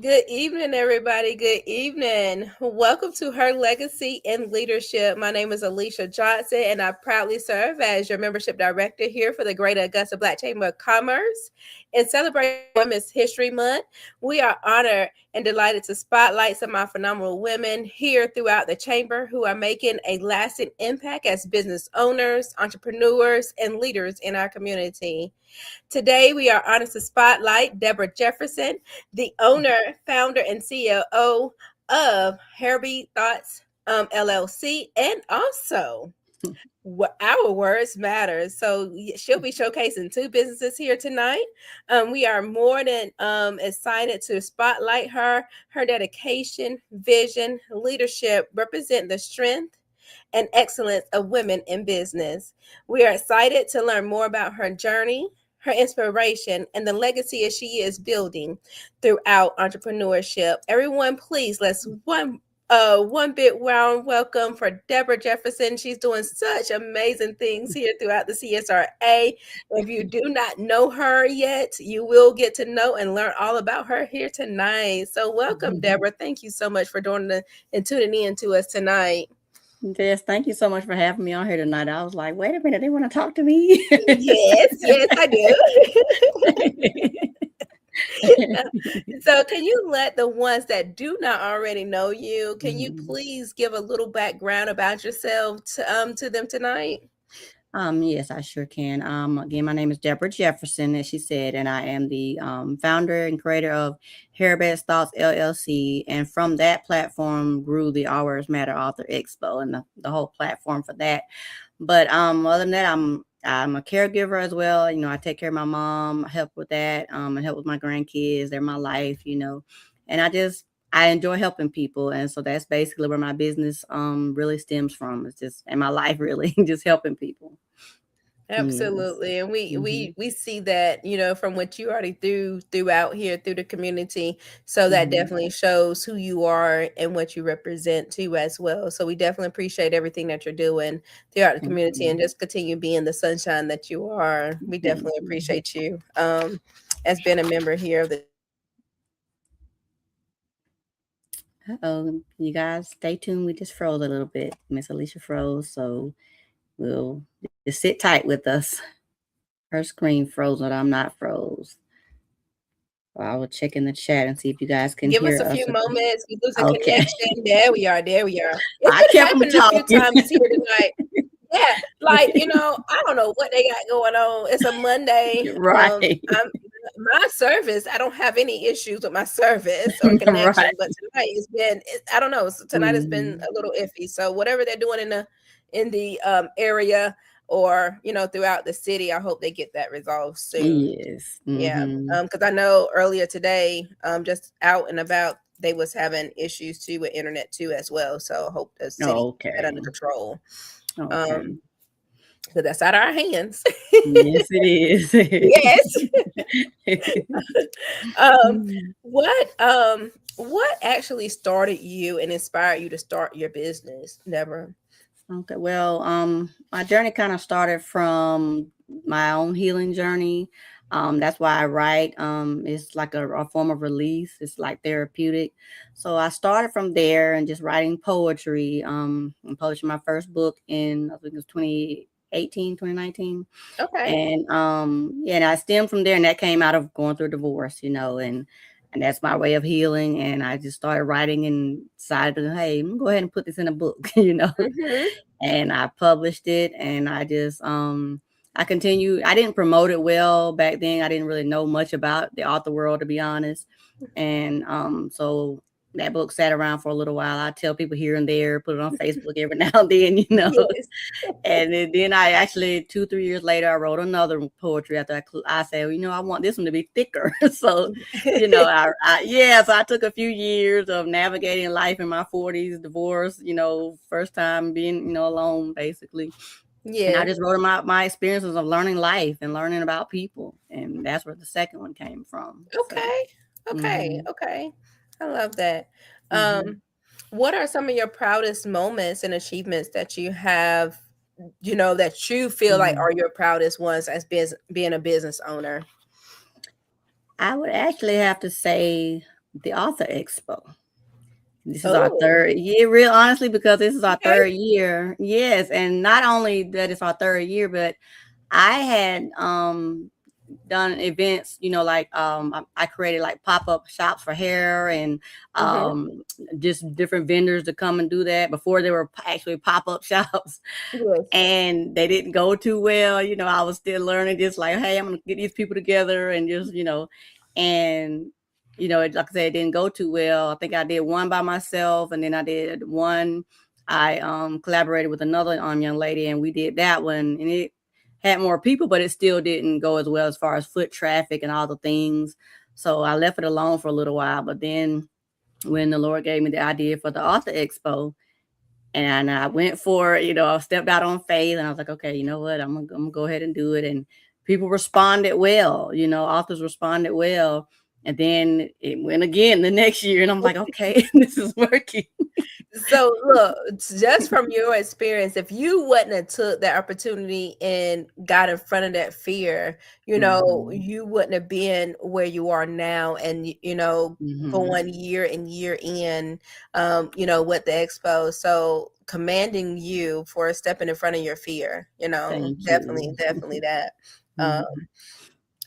Good evening, everybody. Good evening. Welcome to Her Legacy in Leadership. My name is Alicia Johnson, and I proudly serve as your membership director here for the Greater Augusta Black Chamber of Commerce. In celebrating Women's History Month, we are honored and delighted to spotlight some of our phenomenal women here throughout the chamber who are making a lasting impact as business owners, entrepreneurs, and leaders in our community. Today, we are honored to spotlight Deborah Jefferson, the owner, founder, and CEO of Herbie Thoughts LLC, and also our words matter. So she'll be showcasing two businesses here tonight. We are more than excited to spotlight her. Her dedication, vision, leadership represent the strength and excellence of women in business. We are excited to learn more about her journey, her inspiration, and the legacy she is building throughout entrepreneurship. Everyone, please let's one big round welcome for Deborah Jefferson. She's doing such amazing things here throughout the CSRA. If you do not know her yet, you will get to know and learn all about her here tonight. So welcome, Deborah. Thank you so much for doing and tuning in to us tonight. Yes, thank you so much for having me on here tonight. I was like, wait a minute, they want to talk to me? Yes, I do. So can you let the ones that do not already know you, can you please give a little background about yourself to them tonight? Yes, I sure can. Again, my name is Deborah Jefferson, as she said, and I am the founder and creator of Herbert Thoughts LLC. And from that platform grew the All Words Matter Author Expo and the whole platform for that. But other than that, I'm a caregiver as well. You know, I take care of my mom, help with that, and help with my grandkids. They're my life, and I enjoy helping people, and so that's basically where my business really stems from. It's just and my life really just helping people. Yes. Absolutely. And we hmm we we see that, from what you already do throughout here through the community. So that hmm definitely shows who you are and what you represent too as well. So we definitely appreciate everything that you're doing throughout the Thank community and you. just continue being the sunshine that you are. We Thank definitely you. appreciate you as being a member here of the. Oh, you guys, stay tuned. We just froze a little bit. Miss Alicia froze, so we'll just sit tight with us. Her screen froze, but I'm not froze. So I will check in the chat and see if you guys can Give us hear a few us. moments. We lose a Okay. connection. There we are. There we are. It's I been kept them happening a few talking. times here tonight. Yeah, like I don't know what they got going on. It's a Monday. Right. I'm my service. I don't have any issues with my service or connection, Right. but tonight I don't know. So tonight has been Mhm. a little iffy. So whatever they're doing in the area or throughout the city, I hope they get that resolved soon. Yes. Yeah, Mhm. because I know earlier today, just out and about, they was having issues too with internet too as well. So I hope the city keep that Okay. under control. Okay. Um, because that's out of our hands. Yes, it is. Yes. um, Mm. what actually started you and inspired you to start your business, Deborah? Okay. Well, my journey kind of started from my own healing journey. That's why I write. It's like a form of release. It's like therapeutic. So I started from there and just writing poetry. And published my first book in I think it was 2018, 2019. Okay. And yeah, and I stemmed from there, and that came out of going through a divorce, and that's my way of healing. And I just started writing and decided, hey, I'm gonna go ahead and put this in a book, Mm-hmm. and I published it, and I continued. I didn't promote it well back then. I didn't really know much about the author world, to be honest. And so that book sat around for a little while. I tell people here and there, put it on Facebook every now and then, Yes. And then I actually 2-3 years later, I wrote another poetry after I said, well, I want this one to be thicker. So, so I took a few years of navigating life in my 40s, divorce, first time being, alone basically. And I Yeah. just wrote about my experiences of learning life and learning about people. And that's where the second one came from. So, Okay. Okay. hmm Okay. I love that. hmm Um, what are some of your proudest moments and achievements that you have, that you feel like hmm are your proudest ones as being a business owner? I would actually have to say The Author Expo. This is our Oh, third year, real honestly, because this is our okay. third year. Yes, and not only that it's our third year, but I had done events, like I created like pop-up shops for hair and Mm-hmm. um just different vendors to come and do that before they were actually pop-up shops. Yes. And they didn't go too well. I was still learning, just like, hey, I'm gonna get these people together and just, and like I said, it didn't go too well. I think I did one by myself, and then I did one. I collaborated with another young lady, and we did that one, and it had more people, but it still didn't go as well as far as foot traffic and all the things. So I left it alone for a little while. But then when the Lord gave me the idea for the Author Expo, and I went for it, I stepped out on faith, and I was like, okay, you know what? I'm gonna go ahead and do it. And people responded well, authors responded well. And then it went again the next year, and I'm like, okay, this is working. So look, just from your experience, if you wouldn't have took that opportunity and got in front of that fear, Hmm. you wouldn't have been where you are now, and Hmm. going year and year in, with the expo. So commending you for stepping in front of your fear, Thank definitely, you. definitely that. Um, Mhm.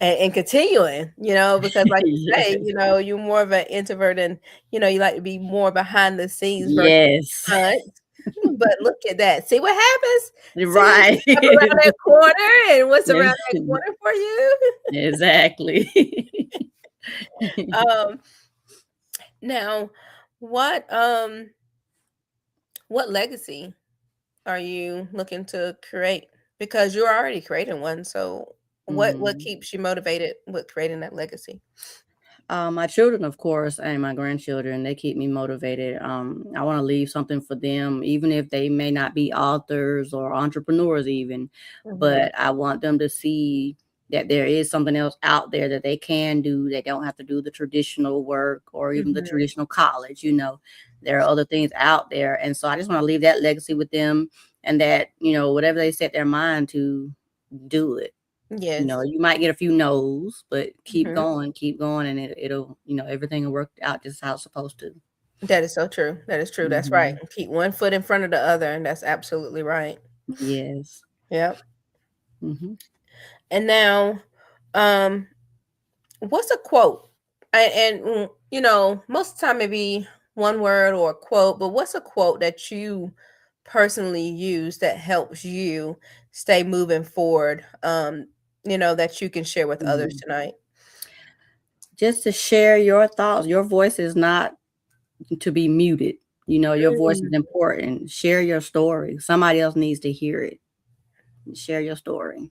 and continuing, because like you say, Yes. you're more of an introvert and, you like to be more behind the scenes versus Yes. front. But look at that. See what happens? See, Right. step around that corner and what's around that Yes. corner for you. Exactly. Um, now what legacy are you looking to create? Because you're already creating one. So what Mhm. keeps you motivated with creating that legacy? My children, of course, and my grandchildren, they keep me motivated. I want to leave something for them, even if they may not be authors or entrepreneurs, even. Mhm. But I want them to see that there is something else out there that they can do. They don't have to do the traditional work or even the Mhm. traditional college. There are other things out there. And so I just want to leave that legacy with them, and that, whatever they set their mind to, do it. Yes. You might get a few no's, but Mhm. keep going, and it'll, everything will work out just how it's supposed to. That is so true. That is true. That's right. Hmm. Keep one foot in front of the other, and that's absolutely right. Yes. Yep. Hmm. And now, um, what's a quote? Most of the time it be one word or a quote, but what's a quote that you personally use that helps you stay moving forward? That you can share with others Hmm. tonight. Just to share your thoughts. Your voice is not to be muted. Your voice is Mm. important. Share your story. Somebody else needs to hear it. Share your story.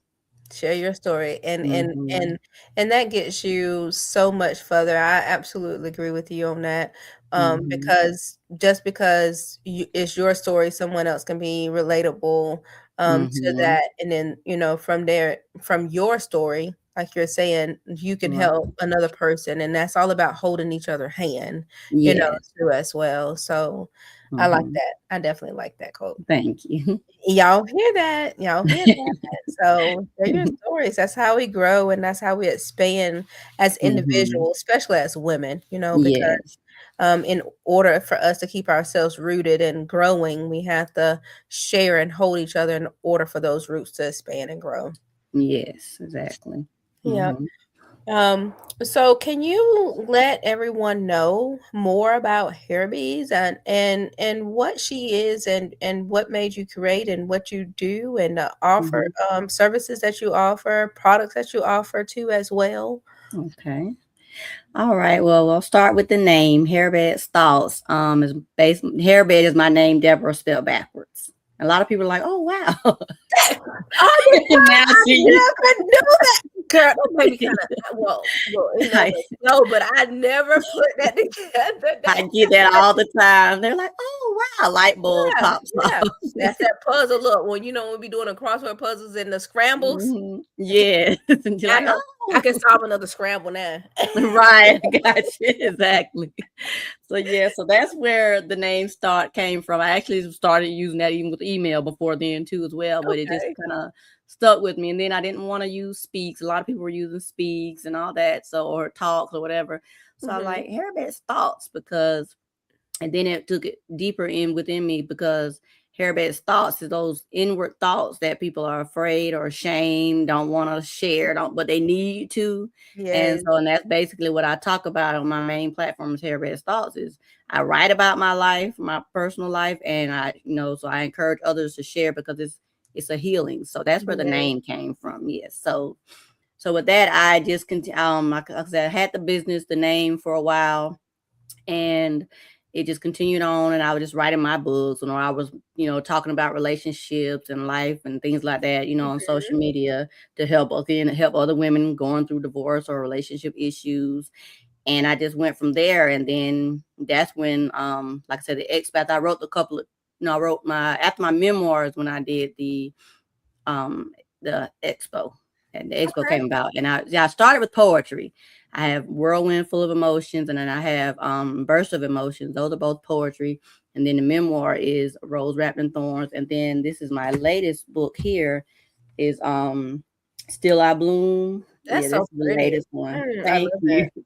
Share your story, and and Hmm. and and that gets you so much further. I absolutely agree with you on that. Hmm. Because just because it's your story, someone else can be relatable to Hmm. that, and then from there, from your story, like you're saying, you can Right. help another person, and that's all about holding each other hand, Yes. too as well. So I like Hmm. that. I definitely like that quote. Thank you. Y'all hear that? Y'all hear that? So share your stories. That's how we grow and that's how we expand as Hmm. individuals, especially as women, because Yes. in order for us to keep ourselves rooted and growing, we have to share and hold each other in order for those roots to expand and grow. Yes, exactly. Yeah. Mhm. Um, so can you let everyone know more about Hairbees and what she is and what made you create and what you do and offer Mhm. services that you offer, products that you offer too as well? Okay. All right. Well, we'll start with the name. Hairbed's Thoughts. Is based. Hairbed is my name, Deborah, spelled backwards. A lot of people are like, "Oh, wow!" All the time Now I she, never knew that. Girl, that made me kind of well, it never I, no, but I never put that together. I get that all the time. They're like, "Oh, wow!" Light bulb Yeah, pops yeah. off. That's that puzzle look, when we be doing the crossword puzzles and the scrambles, Mhm. Yes, and you're I like, know I "Oh." can solve another scramble now. Right, I got you. Exactly. So yeah, so that's where the name start came from. I actually started using that even with email before then too as well, but it just Okay. kind of stuck with me. And then I didn't want to use Speaks. A lot of people were using Speaks and all that, so, or Talks or whatever. So I Mm-hmm. like Harriet's thoughts, because, and then it took it deeper in within me, because Harriet's thoughts is those inward thoughts that people are afraid or ashamed, don't want to share, don't, but they need to. And Yes. so, and that's basically what I talk about on my main platform is Harriet's thoughts. Is I write about my life, my personal life, and I, so I encourage others to share, because it's a healing. So that's where the Yes. name came from. Yes. So with that, I just continue. Like I said, I had the business, the name for a while, and it just continued on. And I was just writing my books, and or I was, talking about relationships and life and things like that, on social Mm-hmm. media to help other women going through divorce or relationship issues. And I just went from there. And then that's when, like I said, the expat, I wrote a couple of, I wrote my, after my memoirs, when I did um the expo, and the expo Okay. came about, and I started with poetry. I have Whirlwind Full of Emotions, and then I have Burst of Emotions. Those are both poetry. And then the memoir is Rose Wrapped in Thorns. And then this is my latest book here, is Still I Bloom. Yeah, That's this so is the pretty. latest one. I Thank love you. that.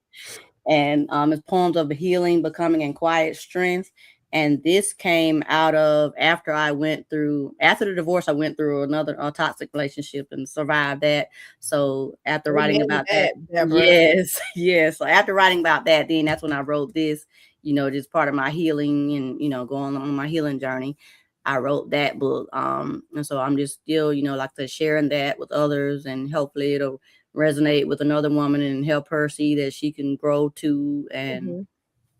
And it's poems of healing, becoming, and quiet strength. And this came out of after the divorce. I went through another toxic relationship and survived that. So after writing Amen to about that, that, Deborah. yes, yes. So after writing about that, then that's when I wrote this. Just part of my healing, and going on my healing journey. I wrote that book. And so I'm just still, like I said, sharing that with others, and hopefully it'll resonate with another woman and help her see that she can grow too. And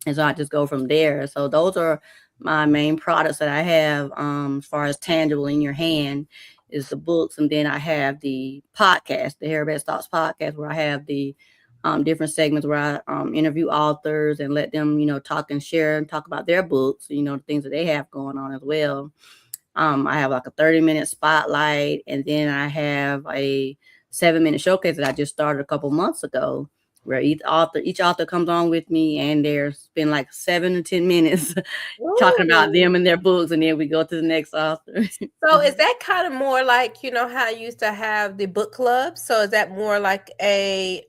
Mm-hmm. so I just go from there. So those are my main products that I have, as far as tangible in your hand, is the books. And then I have the podcast, the Hair Best Thoughts podcast, where I have the different segments where I interview authors and let them, talk and share and talk about their books, the things that they have going on as well. I have like a 30-minute spotlight, and then I have a 7-minute showcase that I just started a couple months ago, where each author comes on with me, and there's been like 7 to 10 minutes talking about Ooh. them and their books, and then we go to the next author. So is that kind of more like, how I used to have the book club? So is that more like a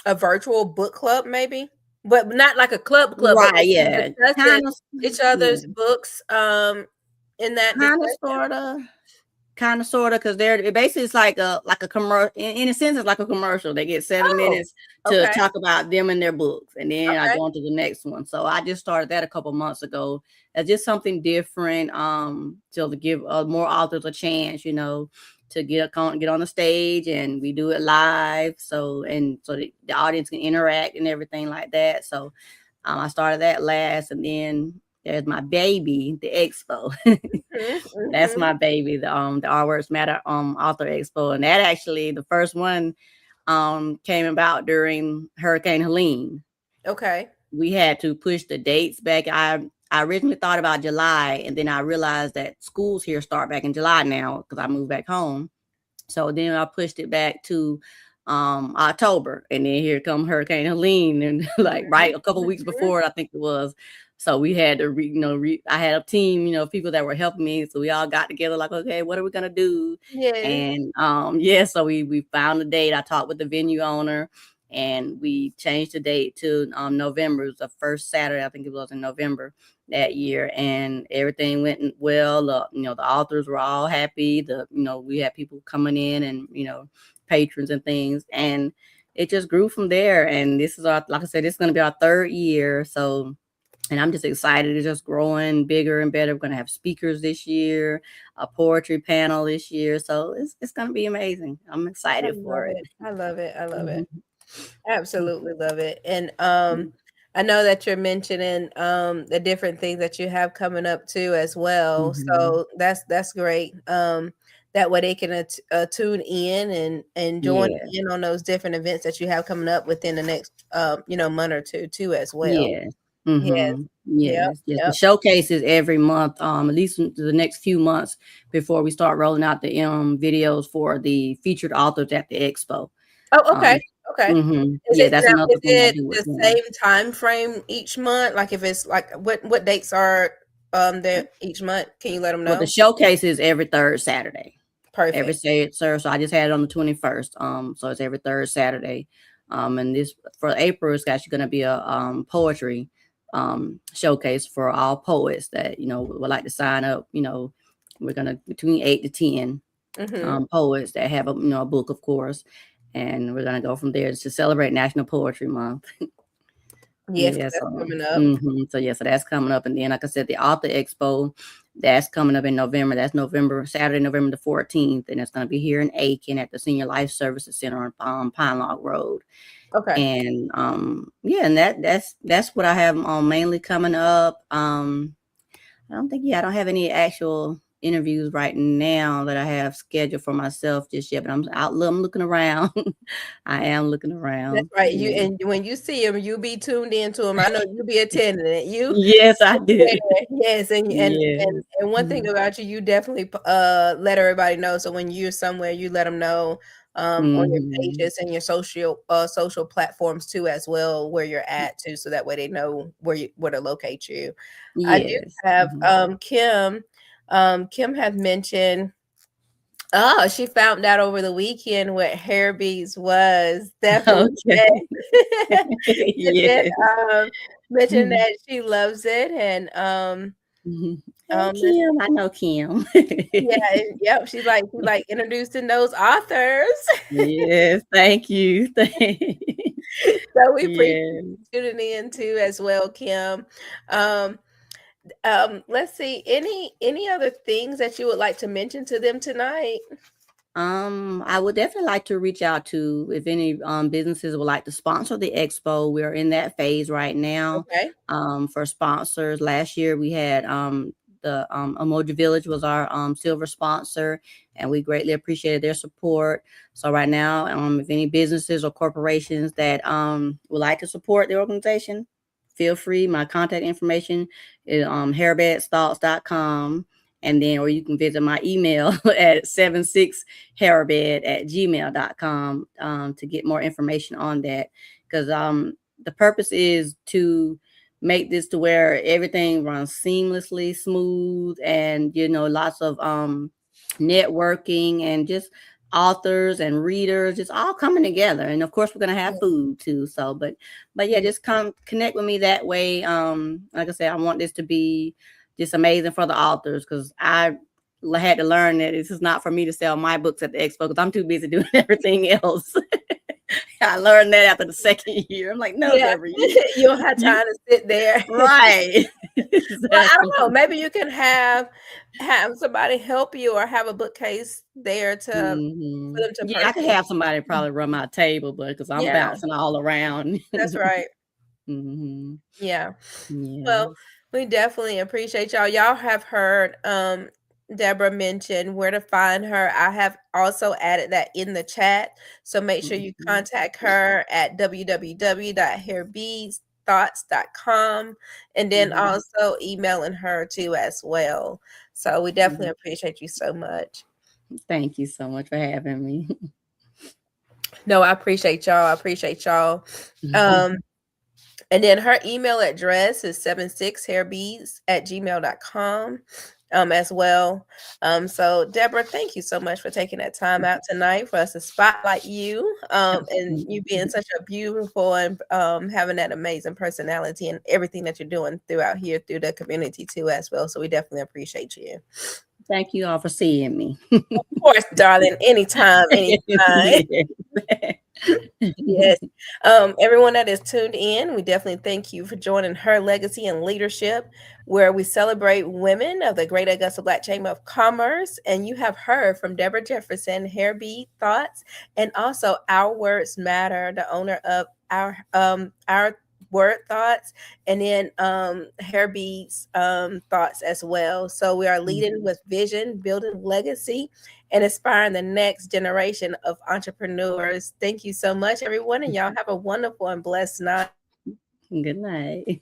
virtual book club maybe? But not like a club, but Right, just you yeah. discussing Kind of, each yeah. other's books in that Kind of, discussion? sort of. Kind of, sort of, because it basically it's like a commercial. In a sense, it's like a commercial. They get seven Oh, minutes to okay. talk about them and their books, and then I Okay. go on to the next one. So I just started that a couple months ago. It's just something different, to give more authors a chance, to get on the stage, and we do it live. So the audience can interact and everything like that. So I started that last, and then there's my baby, the expo. Mhm, That's mhm. my baby, the Our Words Matter author expo. And that actually, the first one came about during Hurricane Helene. Okay. We had to push the dates back. I originally thought about July, and then I realized that schools here start back in July now, because I moved back home. So then I pushed it back to October, and then here come Hurricane Helene, and like Mhm, right a couple weeks mhm. before it, I think it was. So we had to, I had a team, of people that were helping me. So we all got together, like, okay, what are we gonna do? Yes. And yeah, so we found a date. I talked with the venue owner, and we changed the date to November. It was the first Saturday, I think it was in November that year, and everything went well. The authors were all happy. We had people coming in, and patrons and things, and it just grew from there. And this is like I said, it's going to be our third year. So, and I'm just excited. It's just growing bigger and better. We're going to have speakers this year, a poetry panel this year. So it's going to be amazing. I'm I excited love for it. it. I love it. I love it. Mhm. Absolutely love it. And I know that you're mentioning the different things that you have coming up too as well. Mhm. So that's great. That way they can tune in and join Yeah. in on those different events that you have coming up within the next month or two too as well. Yes. Yes. Yep. Yes. Yes. The Yep. showcase is every month, at least the next few months before we start rolling out the videos for the featured authors at the expo. Oh, Um, okay. Okay. Is yeah, it that's now, another is thing I it do with the them. same time frame each month? Like if it's like what dates are there each month? Can you let them Well, the know? showcase is every third Saturday. every Perfect. Saturday. So I just had it on the 21st. So it's every third Saturday. And this for April is actually going to be a poetry showcase for all poets that would like to sign up. We're gonna between 8 to 10 Mm-hmm. poets that have a book, of course, and we're gonna go from there to celebrate National Poetry Month. Yes, because Yeah, that's so coming up. so yeah, so that's coming up, and then like I said, the Author Expo that's coming up in November. That's Saturday, November the 14th, and it's going to be here in Aiken at the Senior Life Services Center on Pine Log Road. Okay. And yeah, and that's what I have mainly coming up. I don't have any actual interviews right now that I have scheduled for myself just yet, but I'm looking around. I am looking That's around. right. You Yeah. and when you see him, you be tuned into him. I know you be attending it. Yes, I do. Yes, Yes. and one thing about you, you definitely let everybody know. So when you're somewhere, you let them know on your Mhm. pages and your social platforms too, as well, where you're at too, so that way they know where to locate you. I do Yes. have Mhm. Kim. Kim had mentioned. Oh, she found out over the weekend what hair beads was. Definitely Okay. said and then, Yes. mentioned Mhm. that she loves it and, Mhm. Hey, let's Kim. I know Kim. yeah, yep, she's like introducing those authors. Yes, thank you. So we appreciate Yes. you tuning in too as well, Kim. Um, let's see, any other things that you would like to mention to them tonight? I would definitely like to reach out to if any businesses would like to sponsor the expo. We're in that phase right now. Okay. For sponsors, last year we had the Emoji Village was our silver sponsor, and we greatly appreciated their support. So right now, if any businesses or corporations that would like to support the organization, feel free. My contact information is hairbedthoughts.com. And then, or you can visit my email at 76hairbed@gmail.com to get more information on that. Because the purpose is to make this to where everything runs seamlessly, smooth, and lots of networking and just authors and readers just all coming together. And of course, we're gonna have food too. So, but yeah, Yeah. just come connect with me that way. Like I said, I want this to be just amazing for the authors because I had to learn that this is not for me to sell my books at the expo because I'm too busy doing everything else. I learned that after the second year. I'm like, no, Yeah. Deborah, You don't have you time to sit there. right. Well, I don't Exactly. know, maybe you can have somebody help you or have a bookcase there to for them to Yeah, I could purchase. have somebody probably run my table, but because I'm Yeah, bouncing all around. that's right. hmm Yeah. Well, Yes. we definitely appreciate y'all. Y'all have heard Deborah mention where to find her. I have also added that in the chat. So make sure you Mhm. contact her at www.hairbeadsthoughts.com and then Mhm. also emailing her too as well. So we definitely Mhm. appreciate you so much. Thank you so much for having me. No, I appreciate y'all. I appreciate y'all. Um, and then her email address is 76hairbeads@gmail.com as well. So Deborah, thank you so much for taking that time out tonight for us to spotlight you and you being such a beautiful and having that amazing personality and everything that you're doing throughout here through the community too as well. So we definitely appreciate you. Thank you all for seeing me. Of course, darling, anytime, anytime. Yes. Yes. Everyone that is tuned in, we definitely thank you for joining Her Legacy and Leadership, where we celebrate women of the Great Augusta Black Chamber of Commerce. And you have heard from Deborah Jefferson, Hair Bead Thoughts, and also Our Words Matter, the owner of our word thoughts, and then hair beads thoughts as well. So we are leading with vision, building legacy, and inspiring the next generation of entrepreneurs. Thank you so much, everyone, and y'all have a wonderful and blessed night. Good night.